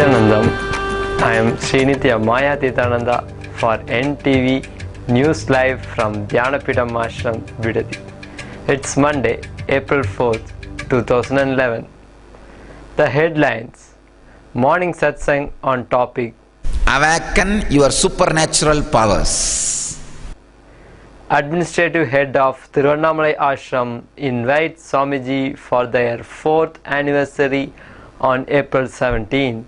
Nithyanandam. I am Nithyananda for NTV News Live from Dhyanapitham Ashram, Vidadi. It's Monday, April 4th, 2011. The headlines: Morning satsang on topic Awaken your supernatural powers. Administrative head of Tiruvannamalai ashram invites Swamiji for their 4th anniversary on April 17th.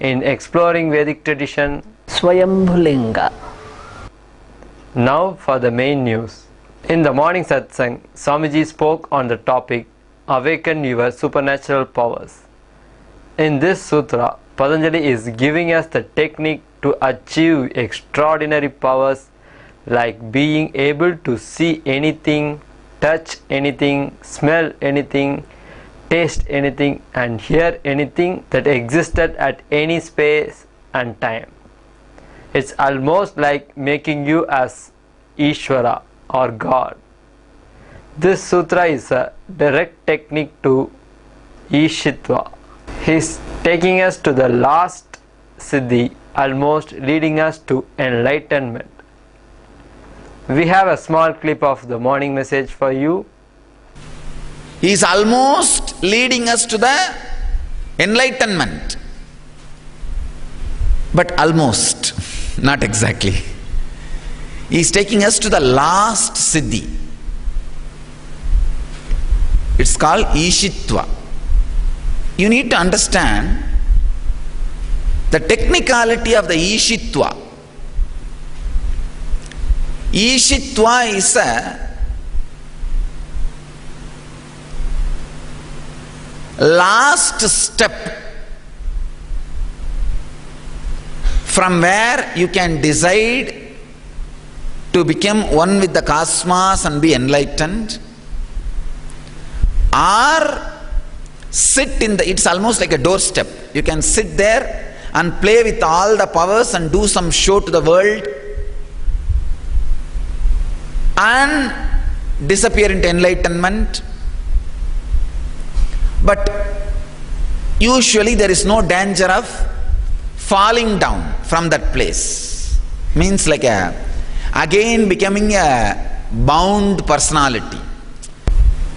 In exploring Vedic tradition, Swayambu Linga. Now for the main news. In the morning satsang, Swamiji spoke on the topic Awaken your supernatural powers. In this sutra, Patanjali is giving us the technique to achieve extraordinary powers like being able to see anything, touch anything, smell anything, taste anything and hear anything that existed at any space and time. It's almost like making you as Ishvara or God. This sutra is a direct technique to Ishitva. He's taking us to the last Siddhi, almost leading us to enlightenment. We have a small clip of the morning message for you. He is almost leading us to the enlightenment. But almost, not exactly. He is taking us to the last Siddhi. It's called Ishitva. You need to understand the technicality of the Ishitva. Ishitva is a last step from where you can decide to become one with the cosmos and be enlightened, or sit in the, it's almost like a doorstep. You can sit there and play with all the powers and do some show to the world and disappear into enlightenment. But usually there is no danger of falling down from that place. Means like again becoming a bound personality.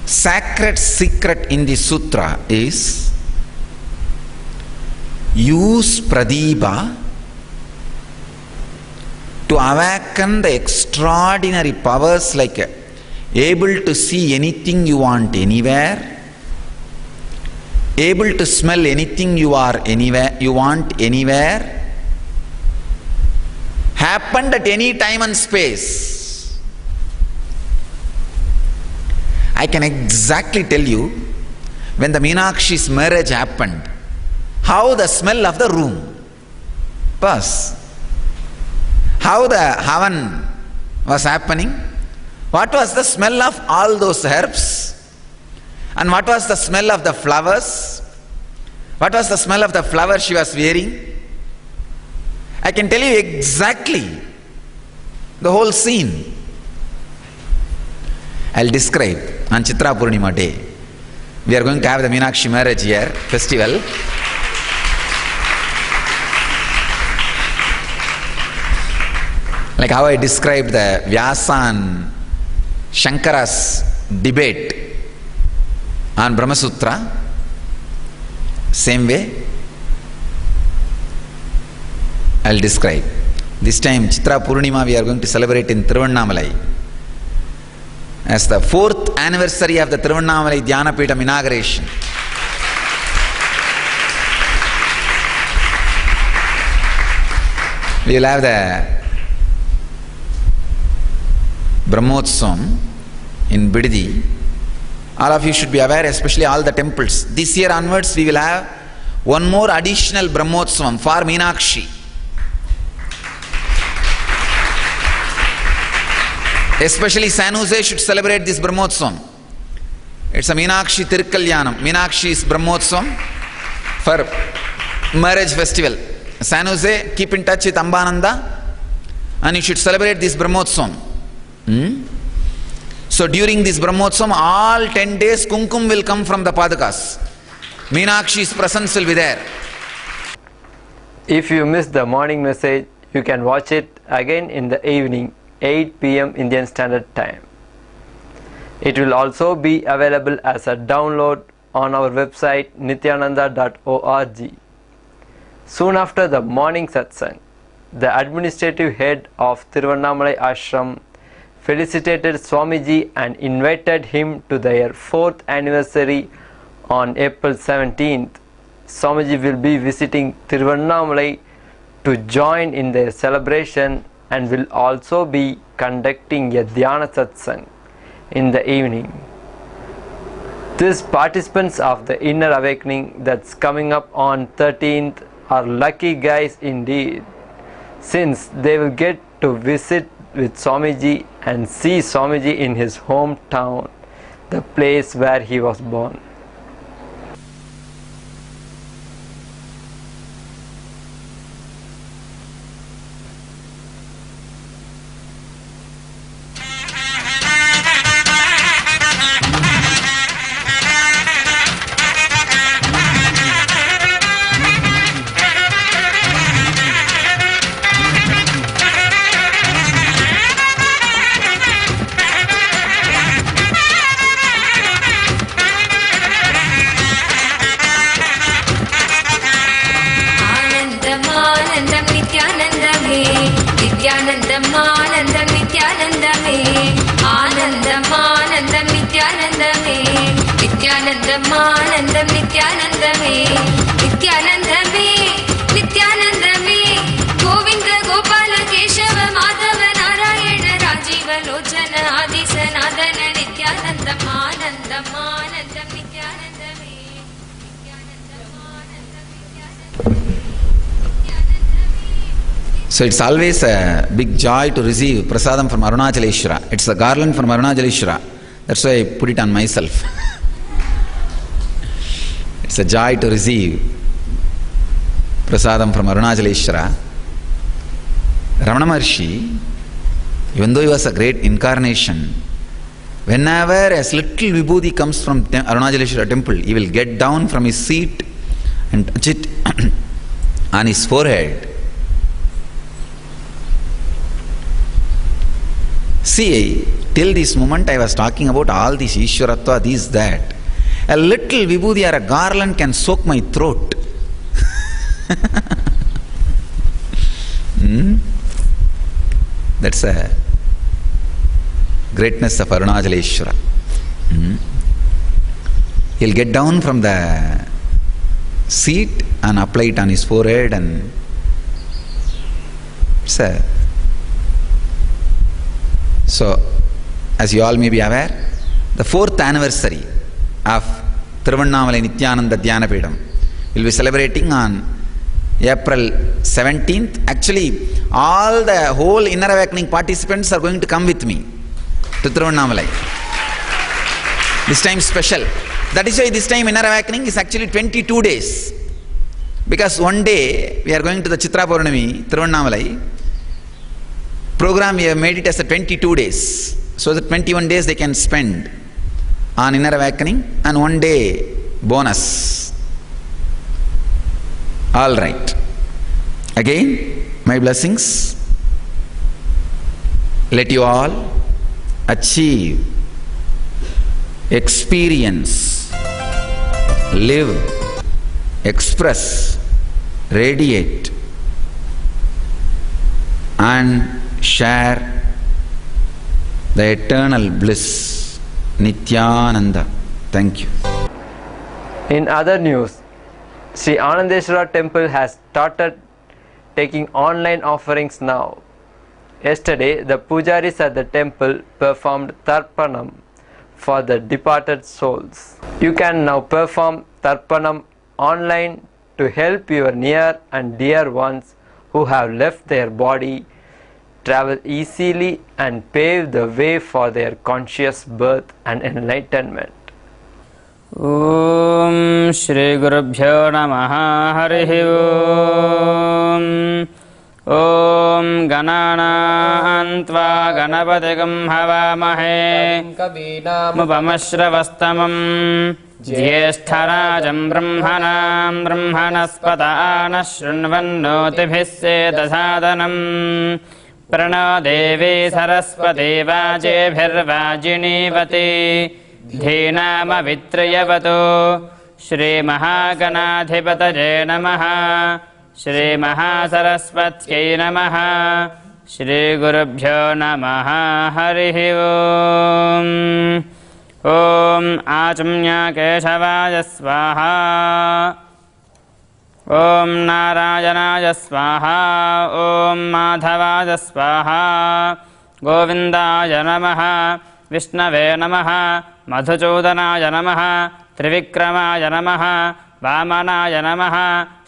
Sacred secret in the sutra is use Pradipa to awaken the extraordinary powers like able to see anything you want anywhere, able to smell anything you want anywhere, happened at any time and space. I can exactly tell you when the Meenakshi's marriage happened, how the smell of the room was, how the Havan was happening, what was the smell of all those herbs, and what was the smell of the flowers, what was the smell of the flower she was wearing. I can tell you exactly the whole scene. I'll describe on Chitra Purnima day. We are going to have the Meenakshi marriage here, festival. Like how I described the Vyasa and Shankara's debate on Brahma Sutra, same way I'll describe. This time Chitra Purnima we are going to celebrate in Tiruvannamalai as the 4th anniversary of the Tiruvannamalai Dhyanapitham inauguration. We will have the Brahmotsavam in Bidadi. All of you should be aware, especially all the temples. This year onwards we will have one more additional Brahmotsavam for Meenakshi. Especially San Jose should celebrate this Brahmotsavam. It's a Meenakshi Tirukalyanam. Meenakshi's Brahmotsavam for marriage festival. San Jose, keep in touch with Ambananda and you should celebrate this Brahmotsavam. So during this Brahmotsavam, all 10 days Kumkum will come from the Padakas. Meenakshi's presence will be there. If you miss the morning message, you can watch it again in the evening, 8 p.m. Indian Standard Time. It will also be available as a download on our website nithyananda.org. Soon after the morning satsang, the administrative head of Tiruvannamalai ashram felicitated Swamiji and invited him to their 4th anniversary on April 17th. Swamiji will be visiting Tiruvannamalai to join in their celebration and will also be conducting a Dhyana satsang in the evening. These participants of the inner awakening that's coming up on 13th are lucky guys indeed, since they will get to visit with Swamiji and see Swamiji in his hometown, the place where he was born. Nithyanandam Nithyanandame Anandam Anandam Nithyanandame Nithyanandam Anandam Nithyanandame Nithyanandame Nithyanandame Govinda Gopala Keshava Madhava Narayana Rajiva Lochana Adi Sanadana Nithyanandam Anandam Anandam Nithyanandame Nithyanandam Anandam Nithyanandame. So it's always a big joy to receive prasadam from Arunachaleshwara. It's a garland from Arunachaleshwara. That's why I put it on myself. It's a joy to receive prasadam from Arunachaleshwara. Ramana Maharshi, even though he was a great incarnation, whenever a little vibhuti comes from Arunachaleshwara temple, he will get down from his seat and touch it on his forehead. See, till this moment I was talking about all this Ishwaratva, this, that. A little vibhuti or a garland can soak my throat. That's a greatness of Arunachaleshwara. He'll get down from the seat and apply it on his forehead, and it's a. So, as you all may be aware, the 4th anniversary of Tiruvannamalai Nithyananda Dhyanapedam will be celebrating on April 17th. Actually, all the whole inner awakening participants are going to come with me to Tiruvannamalai. This time special. That is why this time inner awakening is actually 22 days. Because one day we are going to the Chitra Purnami, Tiruvannamalai. Program we have made it as a 22 days. So that 21 days they can spend on inner awakening and one day bonus. All right. Again, my blessings. Let you all achieve, experience, live, express, radiate, and share the eternal bliss. Nithyananda. Thank you. In other news, Sri Anandeshwara temple has started taking online offerings now. Yesterday, the pujaris at the temple performed Tarpanam for the departed souls. You can now perform Tarpanam online to help your near and dear ones who have left their body travel easily and pave the way for their conscious birth and enlightenment. Om Shri Gurubhyo Namaha Harihi Om Om Ganana Antva Ganapatigam Havamahe Mupamashravastamam ज्येष्ठराजं ब्रह्मणां ब्रह्मणस्पत नः शृण्वन्नोतिभिः सेदसादनम् प्रणो देवी सरस्वती वाजेभिर्वाजिनीवती धीनामवित्रयवतु श्रीमहागणाधिपतये नमः श्रीमहासरस्वत्यै नमः श्रीगुरुभ्यो नमः हरिः ओम् ॐ आचम्य केशवाय स्वाहा ॐ नारायणाय स्वाहा ॐ माधवाय स्वाहा गोविन्दाय नमः विष्णवे नमः मधुसूदनाय नमः त्रिविक्रमाय नमः वामनाय नमः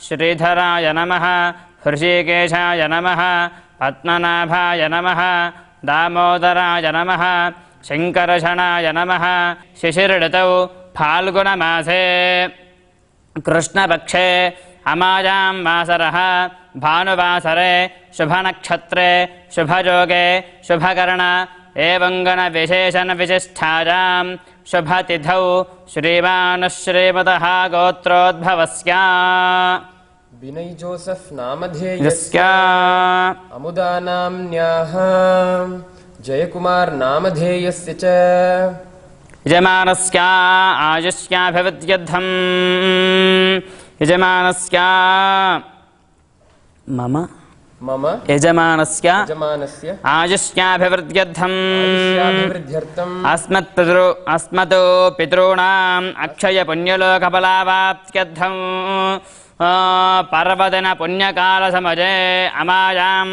श्रीधराय नमः हृषीकेशाय नमः पद्मनाभाय नमः दामोदराय नमः शङ्करशनाय नमः शिशिरऋतौ फाल्गुनमासे कृष्णपक्षे अमायां वासरः भानुवासरे शुभनक्षत्रे शुभयोगे शुभकर्ण एवं गणविशेषणविशिष्टायां शुभतिथौ श्रीमान् श्रीमतः गोत्रोद्भवस्य विनय जोसेफ नामधेयस्य अमुदानाम्न्याः जयकुमार नामधेयस्य च यजमानस्य आयुष्याभिवृद्ध्यर्थं यजमानस्य मम यजमानस्य आयुष्याभिवृद्ध्यर्थम् अस्मतो पितॄणाम् अक्षयपुण्यलोकफलावाप्त्यर्थम् पर्वदिन पुण्यकालसमये अमायां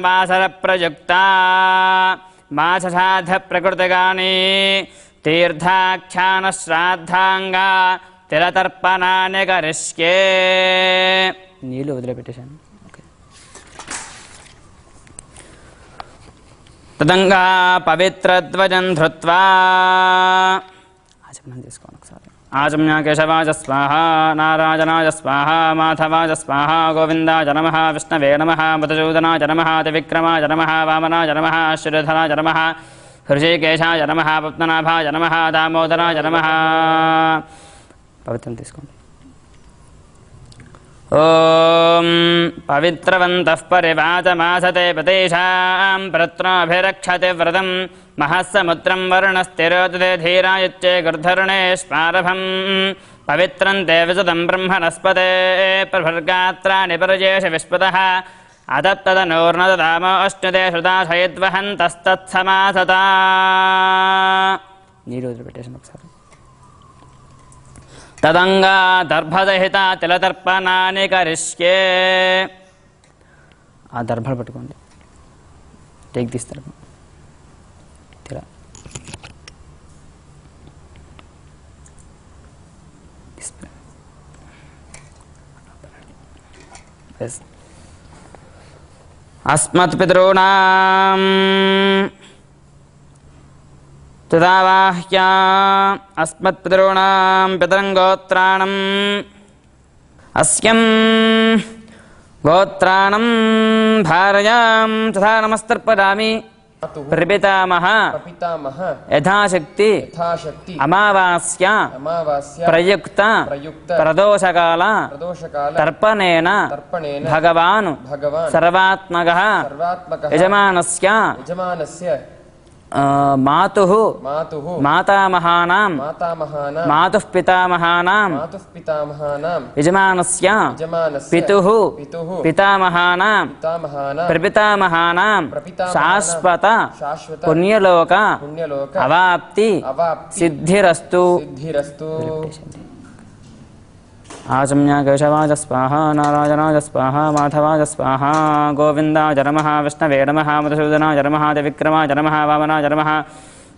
वासरप्रयुक्ता माससाधप्रकृतिगानि तीर्थाख्यानश्राद्धाङ्गा तिलतर्पणानि करिष्ये నీళ్ళు వదిలిపెట్టేశాను తదంగా పవిత్రధ్వజం ధృత్వా ఆచమనం చేసుకోండి ఒకసారి ఆచమ్య కేశవాయ స్వాహ నారాయణాయ స్వాహ మాధవాయ స్వాహ గోవిందాయ నమః విష్ణవే నమః మధుసూదనాయ నమః త్రివిక్రమాయ నమః వామనాయ నమః శ్రీధరాయ నమః హృషీకేశాయ నమః పద్మనాభాయ నమః దామోదరాయ నమః పవిత్రం తీసుకోండి ఓం పవిత్రవంతః పరివాచమాసతే పతేషాం ప్రత్నాభిరక్షతే వ్రతం మహస్సముద్రం వర్ణస్థిరోదతే ధీరాయుచ్చే గుర్ధర్ణే స్మారభం పవిత్రం తే విశదం బ్రహ్మణస్పతే ప్రభర్గాత్రాణి పరజేష విశ్వతః అతత్తదనోర్నదదామో అశ్నుతే శృతాశయద్వహంతస్తత్సమాసతా నీరు వదిలిపెట్టేసాను ఒకసారి తదంగా దర్భదహిత తిలతర్పణాన్ని కరిష్యే ఆ దర్భలు పట్టుకోండి టేక్ తీస్తారు తిల అస్మత్పితॄణాం తదావాహ్యా అస్మత్పితॄణాం పితరంగోత్రాణం అస్యం గోత్రాణం భార్యాం తథా నమస్తర్పయామి ప్రపితామహ యథాశక్తి అమావాస్య ప్రయుక్త ప్రదోషకాల తర్పణేన భగవాన్ సర్వాత్మకః యజమానస్య మాతుః మాతామహానాం మాతుః పితామహానాం యజమానస్య పితుః పితామహానాం ప్రపితామహానాం శాశ్వత పుణ్యలోక అవాప్తి సిద్ధిరస్తు ఆచమ్య కేశవాయ స్వాహ నారాయణాయ స్వాహ మాధవాయ స్వాహ గోవిందాయ నమః విష్ణవే నమః మధుసూదనాయ నమః త్రివిక్రమాయ నమః వామనాయ నమః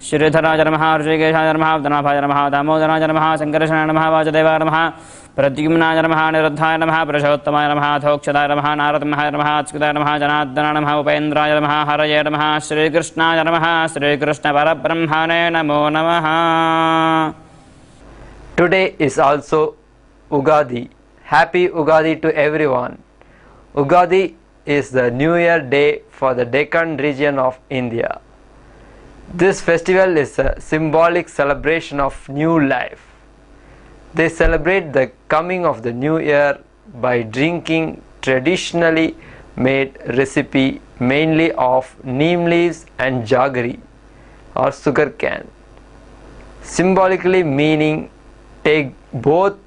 శ్రీధరాయ నమః ఋషికేశాయ నమః పద్మనాభాయ నమః దామోదరాయ నమః శంకరశనాయ నమః వాసుదేవాయ నమః ప్రద్యుమ్నాయ నమః నిరుద్ధాయ నమః పురుషోత్తమాయ నమః అథోక్షదాయ నమః నారసింహాయ నమః అచ్యుతాయ నమః జనార్దనాయ నమః ఉపేంద్రాయ నమః హరయే నమః శ్రీకృష్ణాయ నమః శ్రీకృష్ణ పరబ్రహ్మణే నమో నమః. Today is also Ugadi. Happy Ugadi to everyone. Ugadi is the New Year day for the Deccan region of India. This festival is a symbolic celebration of new life. They celebrate the coming of the new year by drinking traditionally made recipe mainly of neem leaves and jaggery or sugar cane, symbolically meaning take both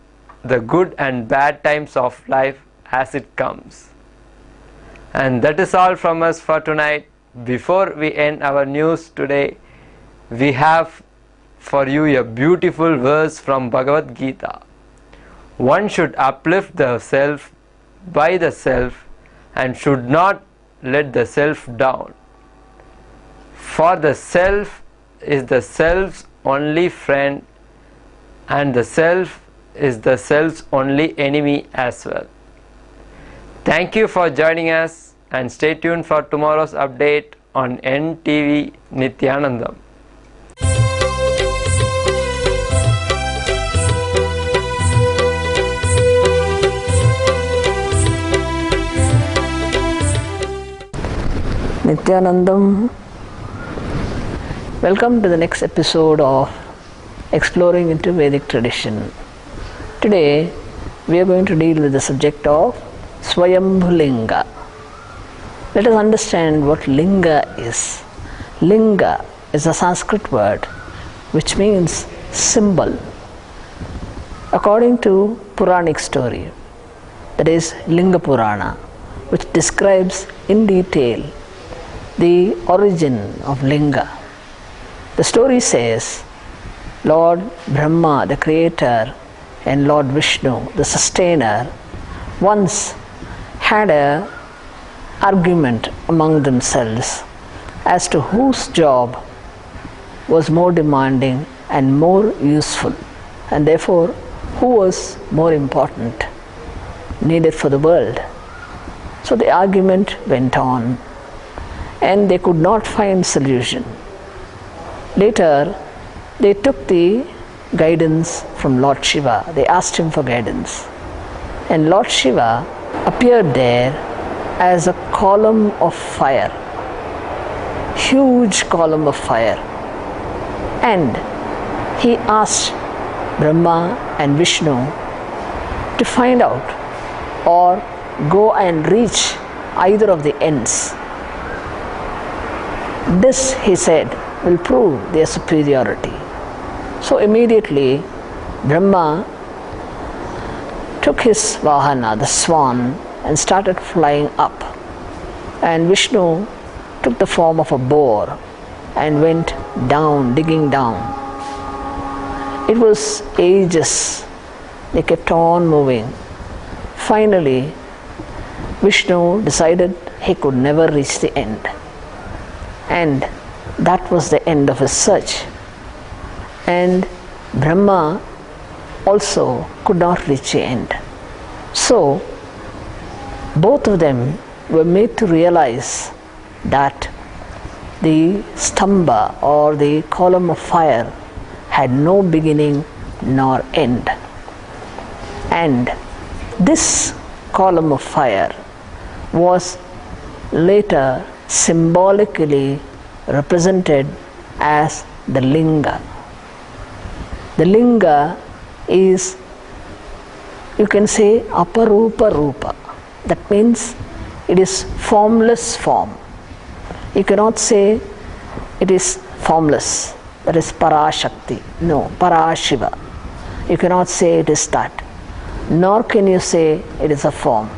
the good and bad times of life as it comes. And that is all from us for tonight. Before we end our news today, we have for you a beautiful verse from Bhagavad Gita. One should uplift the self by the self and should not let the self down. For the self is the self's only friend and the self is the self's only enemy as well. Thank you for joining us and stay tuned for tomorrow's update on NTV Nithyanandam. Nithyanandam. Welcome to the next episode of Exploring into Vedic Tradition. Today we are going to deal with the subject of Swayambu Linga. Let us understand what Linga is. Linga is a Sanskrit word which means symbol. According to Puranic story, that is Linga Purana, which describes in detail the origin of Linga. The story says Lord Brahma, the creator, and Lord Vishnu, the sustainer, once had an argument among themselves as to whose job was more demanding and more useful, and therefore who was more important, needed for the world. So the argument went on and they could not find solution. Later they took the guidance from Lord Shiva. They asked him for guidance, and Lord Shiva appeared there as a column of fire, huge column of fire, and he asked Brahma and Vishnu to find out or go and reach either of the ends. This, he said, will prove their superiority. So immediately Brahma took his Vahana, the swan, and started flying up, and Vishnu took the form of a boar and went down, digging down. It was ages. They kept on moving. Finally Vishnu decided he could never reach the end, and that was the end of his search. And Brahma also could not reach the end. So both of them were made to realize that the stamba or the column of fire had no beginning nor end. And this column of fire was later symbolically represented as the Linga. The Linga is, you can say, aparupa rupa. That means it is formless form. You cannot say it is formless, that is Parashakti. No, Parashiva. You cannot say it is that. Nor can you say it is a form.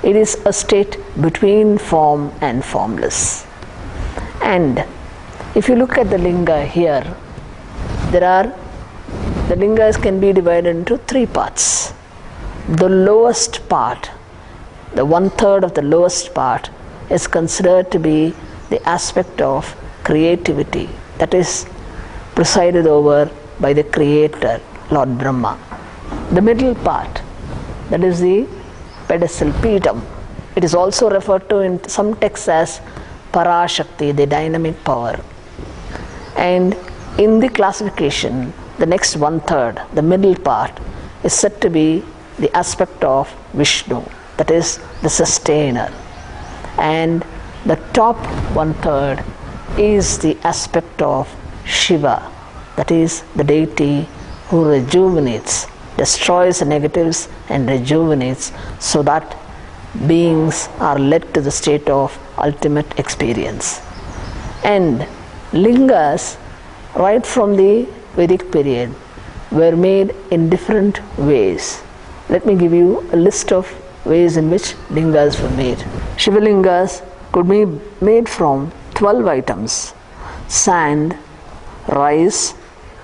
It is a state between form and formless. And if you look at the Linga here, the Lingas can be divided into three parts. The lowest part, the 1/3 of the lowest part, is considered to be the aspect of creativity, that is presided over by the creator, Lord Brahma. The middle part, that is the pedestal, Peetam. It is also referred to in some texts as Parashakti, the dynamic power. And in the classification, the next 1/3, the middle part, is said to be the aspect of Vishnu, that is the sustainer. And the top 1/3 is the aspect of Shiva, that is the deity who rejuvenates, destroys the negatives and rejuvenates, so that beings are led to the state of ultimate experience. And lingas, right from the Vedic period, were made in different ways. Let me give you a list of ways in which lingas were made. Shiva lingas could be made from 12 items: sand, rice,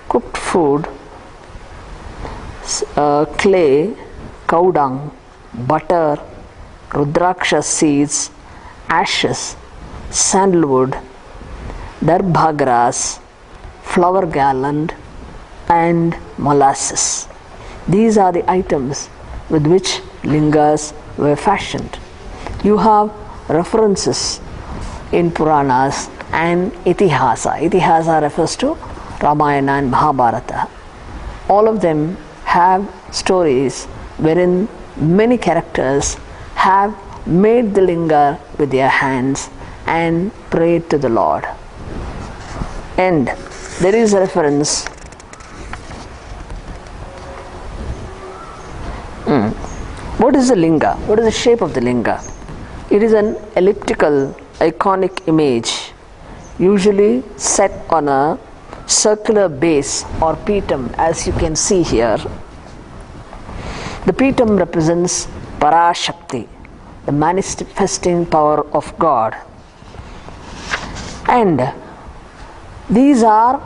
cooked food, clay, cow dung, butter, rudraksha seeds, ashes, sandalwood, darbha grass, flower garland, and molasses. These are the items with which lingas were fashioned. You have references in Puranas and Itihasa. Itihasa refers to Ramayana and Mahabharata. All of them have stories wherein many characters have made the linga with their hands and prayed to the Lord. And there is a reference What is the linga? What is the shape of the linga? It is an elliptical, iconic image, usually set on a circular base or petam, as you can see here. The petam represents Parashakti, the manifesting power of God. And there are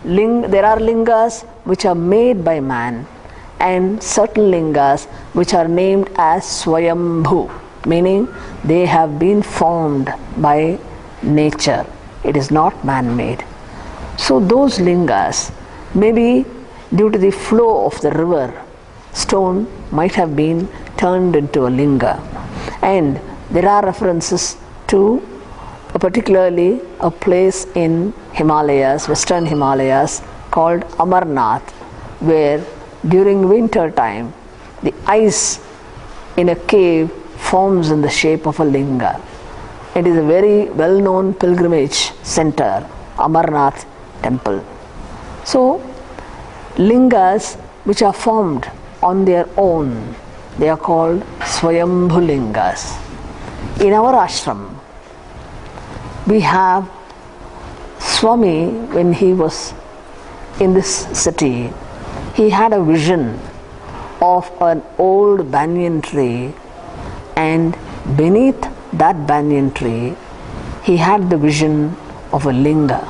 lingas which are made by man, and certain lingas which are named as Swayambhu, meaning they have been formed by nature. It is not man-made. So those lingas, maybe due to the flow of the river, stone might have been turned into a linga. And there are references to particularly a place in Himalayas, western Himalayas, called Amarnath, where during winter time the ice in a cave forms in the shape of a linga. It is a very well-known pilgrimage center, Amarnath temple. So lingas which are formed on their own, they are called Swayambhu Lingas. In our ashram, we have Swami, when he was in this city, he had a vision of an old banyan tree, and beneath that banyan tree he had the vision of a linga.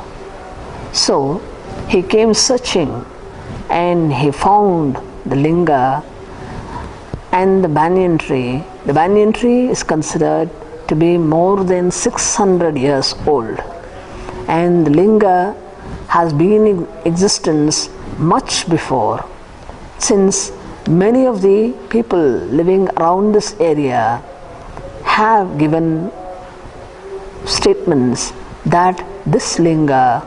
So he came searching and he found the linga and the banyan tree. The banyan tree is considered to be more than 600 years old, and the linga has been in existence much before, since many of the people living around this area have given statements that this linga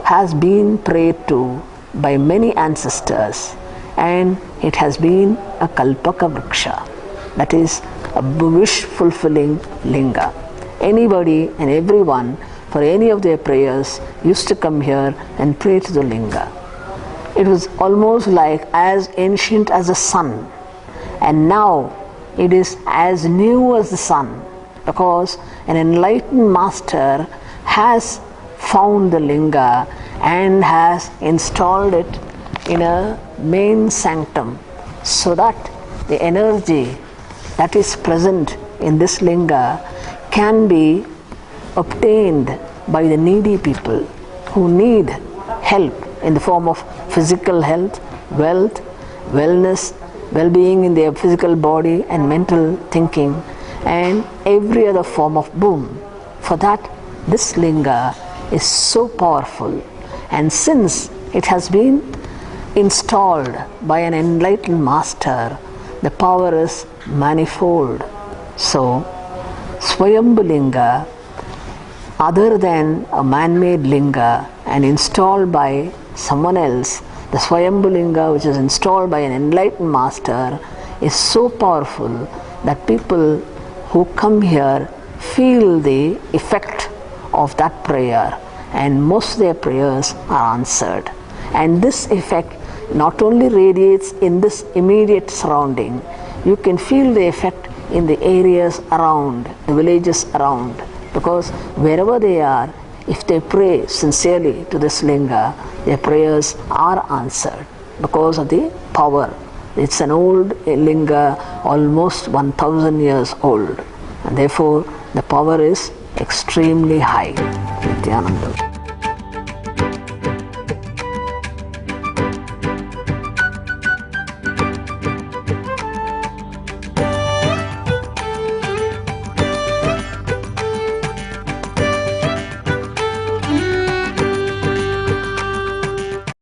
has been prayed to by many ancestors, and it has been a kalpaka vriksha, that is a wish fulfilling linga. Anybody and everyone for any of their prayers used to come here and pray to the linga. It was almost like as ancient as the sun, and now it is as new as the sun, because an enlightened master has found the linga and has installed it in a main sanctum, so that the energy that is present in this linga can be obtained by the needy people who need help in the form of physical health, wealth, wellness, well-being in their physical body and mental thinking, and every other form of boon. For that, this linga is so powerful, and since it has been installed by an enlightened master, the power is manifold. So Swayambu Linga, other than a man-made linga and installed by someone else, the Swayambu Linga, which is installed by an enlightened master, is so powerful that people who come here feel the effect of that prayer, and most of their prayers are answered. And this effect not only radiates in this immediate surrounding, you can feel the effect in the areas around, the villages around, because wherever they are, if they pray sincerely to this linga, their prayers are answered because of the power. It's an old linga, almost 1000 years old, and therefore the power is extremely high. Nithyananda.